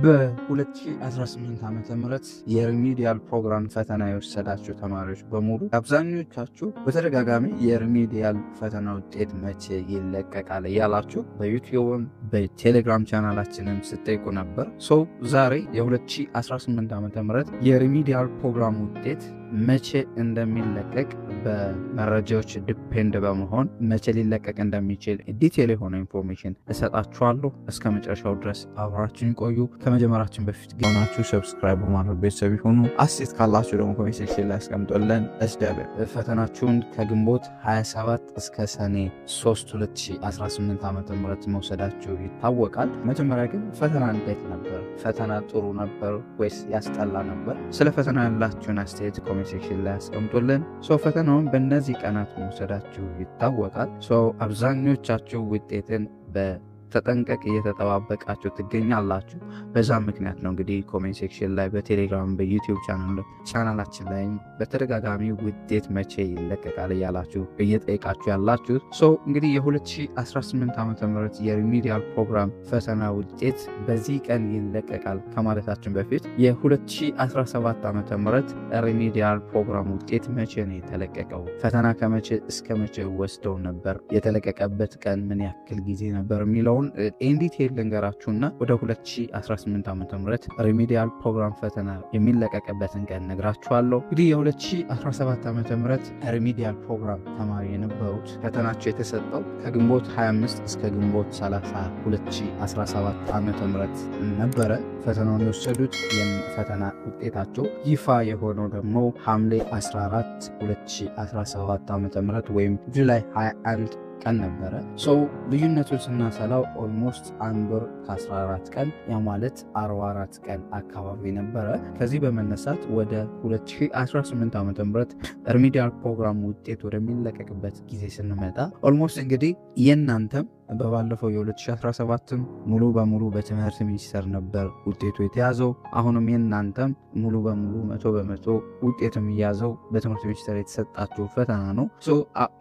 በ2018 ዓ.ም የሪሚዲያል ፕሮግራም ፈተና የወሰዳችሁ ተማሪዎች በሙሉ አብዛኞቻችሁ በተደጋጋሚ የሪሚዲያል ፈተና ውጤት መቼ ይለቀቃል እያላችሁ በዩቲዩብም በቴሌግራም ቻናላችንም ስጠይቁ ነበር። ዛሬ የ2018 ዓ.ም የሪሚዲያል ፕሮግራም ውጤት መቼ እንደሚለቀቅ በመረጃዎች ዲፔንድ በመሆን መቼ ሊለቀቅ እንደሚችል ዲቴል የሆነ ኢንፎርሜሽን እሰጣችኋለሁ። እስከ መጨረሻው ድረስ አብራችሁን ቆዩ። ከመጀመራችን በፊት ሆናችሁ ሰብስክራይብ በማድረግ ቤተሰብ ይሁኑ። አስተያየት ካላችሁ ደግሞ ኮሜንት ሴክሽን ላይ አስቀምጡልን። ፈተናችሁን ከግንቦት 27 እስከ ሰኔ 3 2018 ዓ.ም መውሰዳችሁ ይታወቃል። መጀመሪያ ግን ፈተና እንዴት ነበር? ፈተና ጥሩ ነበር ወይስ ያስጠላ ነበር? ስለ ፈተና ያላችሁን አስተያየት ኮሜንት ሴክሽን ላይ አስቀምጡልን። ፈተናውን በእነዚህ ቀናት መውሰዳችሁ ይታወቃል። አብዛኞቻችሁ ውጤትን በተጠንቀቅ እየተጠባበቃችሁ ትገኛላችሁ። በዛ ምክንያት ነው እንግዲህ ኮሜንት ሴክሽን ላይ በቴሌግራም በዩቲዩብ ቻናላችን ላይ በተደጋጋሚ ውጤት መቼ ይለቀቃል እያላችሁ እየጠየቃችሁ ያላችሁት። እንግዲህ የ2018 ዓ.ም የሪሚዲያል ፕሮግራም ፈተና ውጤት በዚህ ቀን ይለቀቃል ከማለታችን በፊት የ2017 ዓ.ም ሪሚዲያል ፕሮግራም ውጤት መቼ ነው የተለቀቀው? ፈተና ከመቼ እስከ መቼ ወስደው ነበር? የተለቀቀበት ቀን ምን ያክል ጊዜ ነበር የሚለው ኢንዲቴል ልንገራችሁና ወደ 2018 ዓ.ም ሪሚዲያል ፕሮግራም ፈተና የሚለቀቅበትን ቀን ነግራችኋለሁ። እንግዲህ የ2017 ዓ.ም ሪሚዲያል ፕሮግራም ተማሪ የነበሩት ፈተናቸው የተሰጠው ከግንቦት 25 እስከ ግንቦት 30 2017 ዓ.ም ነበረ። ፈተናውን የወሰዱት ፈተና ውጤታቸው ይፋ የሆነው ደግሞ ሐምሌ 14 2017 ዓ.ም ወይም ጁላይ 21 ቀን ነበረ። ልዩነቱን ስናሰላው ኦልሞስት 1 ወር ከ14 ቀን ያ ማለት 44 ቀን አካባቢ ነበረ። ከዚህ በመነሳት ወደ 2018 ዓ.ም ሪሚዲያል ፕሮግራም ውጤት ወደሚለቀቅበት ጊዜ ስንመጣ ኦልሞስት እንግዲህ የእናንተም በባለፈው የ2017 ሙሉ በሙሉ በትምህርት ሚኒስቴር ነበር ውጤቱ የተያዘው። አሁንም የእናንተም ሙሉ በሙሉ 100% ውጤት የሚያዘው በትምህርት ሚኒስቴር የተሰጣችሁ ፈተና ነው።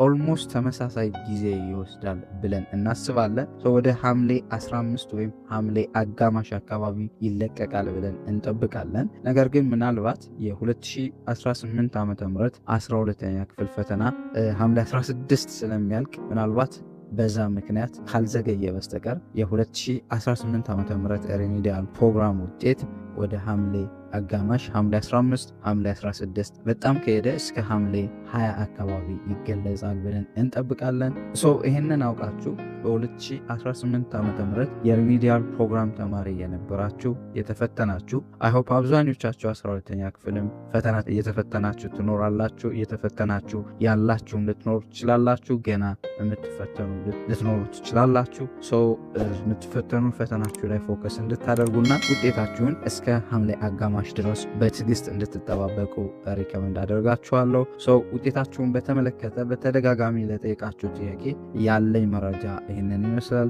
ኦልሞስት ተመሳሳይ ጊዜ ይወስዳል ብለን እናስባለን። ወደ ሐምሌ 15 ወይም ሐምሌ አጋማሽ አካባቢ ይለቀቃል ብለን እንጠብቃለን። ነገር ግን ምናልባት የ2018 ዓ.ም 12ኛ ክፍል ፈተና ሐምሌ 16 ስለሚያልቅ ምናልባት በዛ ምክንያት ካልዘገየ በስተቀር የ2018 ዓ.ም ሪሚዲያል ፕሮግራም ውጤት ወደ ሐምሌ አጋማሽ ሐምሌ 15 ሐምሌ 16 በጣም ከሄደ እስከ ሐምሌ 20 አካባቢ ይገለጻል ብለን እንጠብቃለን። ይህንን አውቃችሁ በ2018 ዓ.ም የሪሚዲያል ፕሮግራም ተማሪ የነበራችሁ የተፈተናችሁ አይሆፕ አብዛኞቻችሁ 12ኛ ክፍልም ፈተና እየተፈተናችሁ ትኖራላችሁ። እየተፈተናችሁ ያላችሁም ልትኖሩ ትችላላችሁ። ገና የምትፈተኑ ልትኖሩ ትችላላችሁ። የምትፈተኑ ፈተናችሁ ላይ ፎከስ እንድታደርጉና ውጤታችሁን እስከ ሐምሌ አጋማሽ ድረስ በትዕግስት እንድትጠባበቁ ሪከመንድ አደርጋችኋለሁ። ውጤታችሁን በተመለከተ በተደጋጋሚ ለጠየቃችሁ ጥያቄ ያለኝ መረጃ ይህንን ይመስላል።